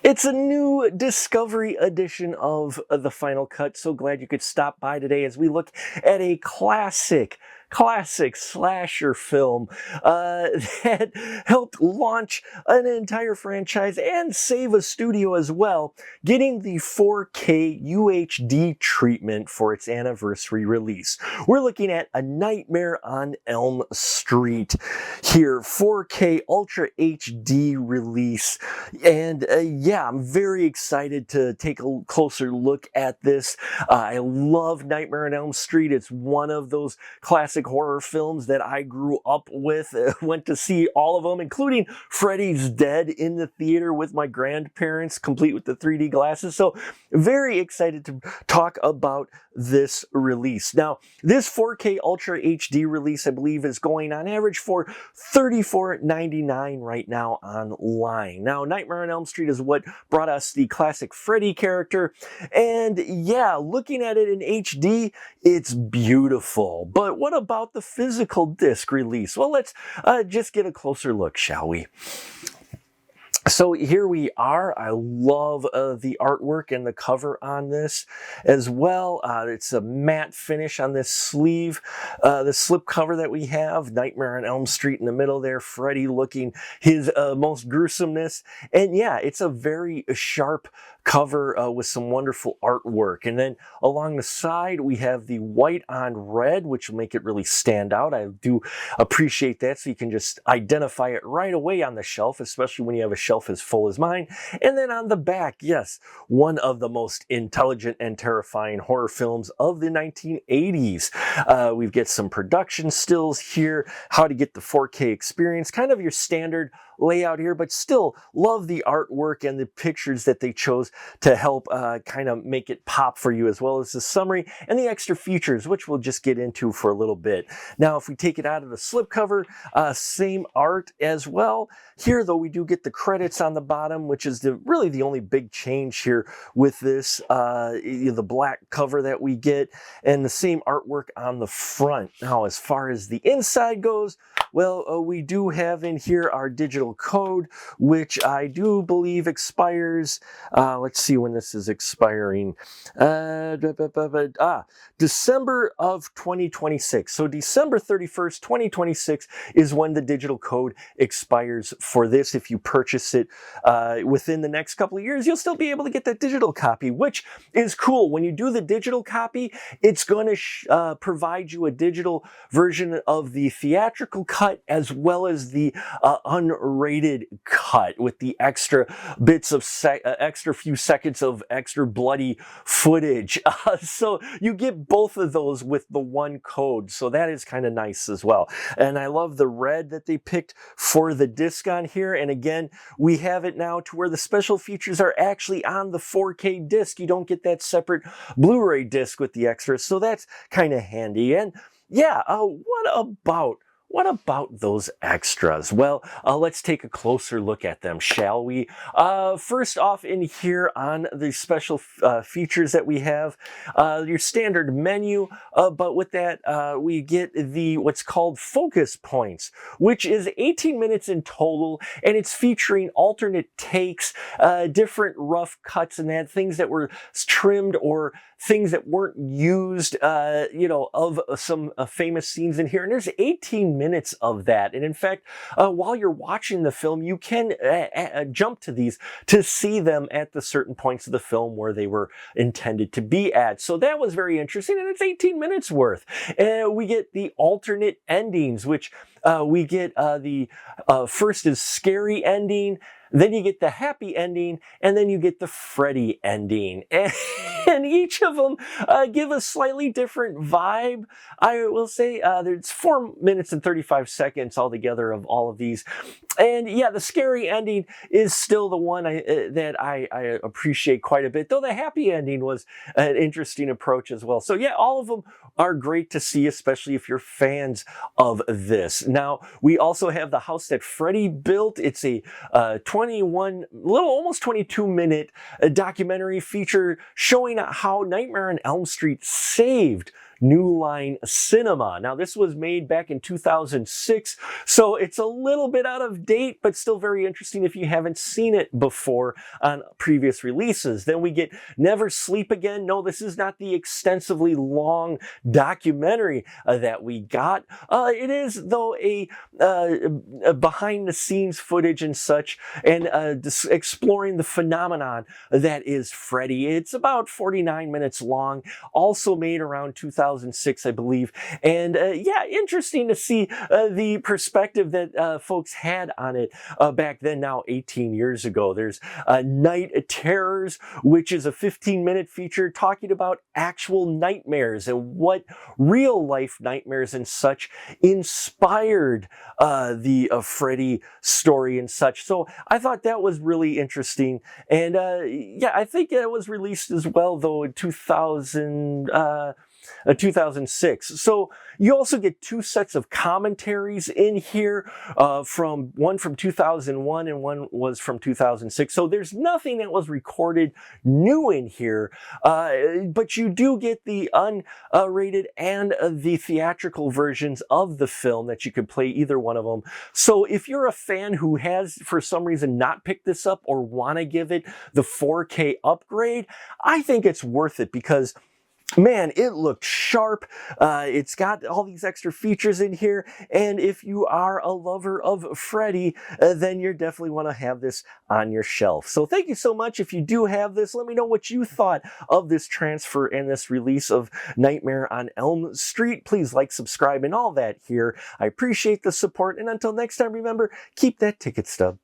It's a new Discovery edition of The Final Cut. So glad you could stop by today as we look at a classic slasher film that helped launch an entire franchise and save a studio as well, getting the 4K UHD treatment for its anniversary release. We're looking at A Nightmare on Elm Street here, 4K Ultra HD release. And yeah, I'm very excited to take a closer look at this. I love Nightmare on Elm Street. It's one of those classic horror films that I grew up with. Went to see all of them, including Freddy's Dead in the theater with my grandparents, complete with the 3D glasses. So very excited to talk about this release. Now, this 4K Ultra HD release, I believe, is going on average for $34.99 right now online. Now, Nightmare on Elm Street is what brought us the classic Freddy character. And yeah, looking at it in HD, it's beautiful. But what about the physical disc release? Well, let's just get a closer look, shall we? So here we are. I love the artwork and the cover on this as well. It's a matte finish on this sleeve, the slip cover that we have. Nightmare on Elm Street in the middle there, Freddy looking his most gruesomeness. And yeah, it's a very sharp cover with some wonderful artwork. And then along the side, we have the white on red, which will make it really stand out. I do appreciate that, so you can just identify it right away on the shelf, especially when you have a shelf as full as mine. And then on the back, yes, one of the most intelligent and terrifying horror films of the 1980s. We've got some production stills here, how to get the 4K experience, kind of your standard layout here, but still love the artwork and the pictures that they chose to help kind of make it pop for you, as well as the summary and the extra features, which we'll just get into for a little bit. Now, if we take it out of the slipcover, same art as well. Here, though, we do get the credits on the bottom, which is really the only big change here with this, the black cover that we get, and the same artwork on the front. Now, as far as the inside goes, well, we do have in here our digital code, which I do believe expires, let's see when this is expiring, December of 2026. So December 31st, 2026 is when the digital code expires for this. If you purchase it within the next couple of years, you'll still be able to get that digital copy, which is cool. When you do the digital copy, it's going to provide you a digital version of the theatrical cut as well as the unrated cut with the extra bits of extra few seconds of extra bloody footage. So you get both of those with the one code. So that is kind of nice as well. And I love the red that they picked for the disc on here. And again, we have it now to where the special features are actually on the 4K disc. You don't get that separate Blu-ray disc with the extras. So that's kind of handy. And yeah, what about those extras? Well, let's take a closer look at them, shall we? First off, in here on the special features that we have, your standard menu, but with that, we get the what's called focus points, which is 18 minutes in total, and it's featuring alternate takes, different rough cuts and that, things that were trimmed or things that weren't used, of some famous scenes in here. And there's 18 minutes of that. And in fact, while you're watching the film, you can jump to these to see them at the certain points of the film where they were intended to be at. So that was very interesting, and it's 18 minutes worth. We get the alternate endings, which we get the first is scary ending, then you get the happy ending, and then you get the Freddy ending. And each of them give a slightly different vibe. I will say there's 4 minutes and 35 seconds altogether of all of these. And yeah, the scary ending is still the one that I appreciate quite a bit, though the happy ending was an interesting approach as well. So yeah, all of them are great to see, especially if you're fans of this. Now, we also have the house that Freddy built. It's a almost 22 minute documentary feature showing how Nightmare on Elm Street saved New Line Cinema. Now, this was made back in 2006, so it's a little bit out of date, but still very interesting if you haven't seen it before on previous releases. Then we get Never Sleep Again. No, this is not the extensively long documentary that we got. It is, though, a behind-the-scenes footage and such, and exploring the phenomenon that is Freddy. It's about 49 minutes long, also made around 2006, I believe. And yeah, interesting to see the perspective that folks had on it back then, now 18 years ago. There's Night Terrors, which is a 15-minute feature talking about actual nightmares and what real-life nightmares and such inspired the Freddy story and such. So I thought that was really interesting. And yeah, I think it was released as well, though, in 2006. So you also get two sets of commentaries in here, one from 2001 and one was from 2006. So there's nothing that was recorded new in here, but you do get the unrated and the theatrical versions of the film that you could play either one of them. So if you're a fan who has, for some reason, not picked this up or want to give it the 4K upgrade, I think it's worth it because, man, it looked sharp. It's got all these extra features in here. And if you are a lover of Freddy, then you definitely want to have this on your shelf. So thank you so much. If you do have this, let me know what you thought of this transfer and this release of Nightmare on Elm Street. Please like, subscribe, and all that here. I appreciate the support. And until next time, remember, keep that ticket stub.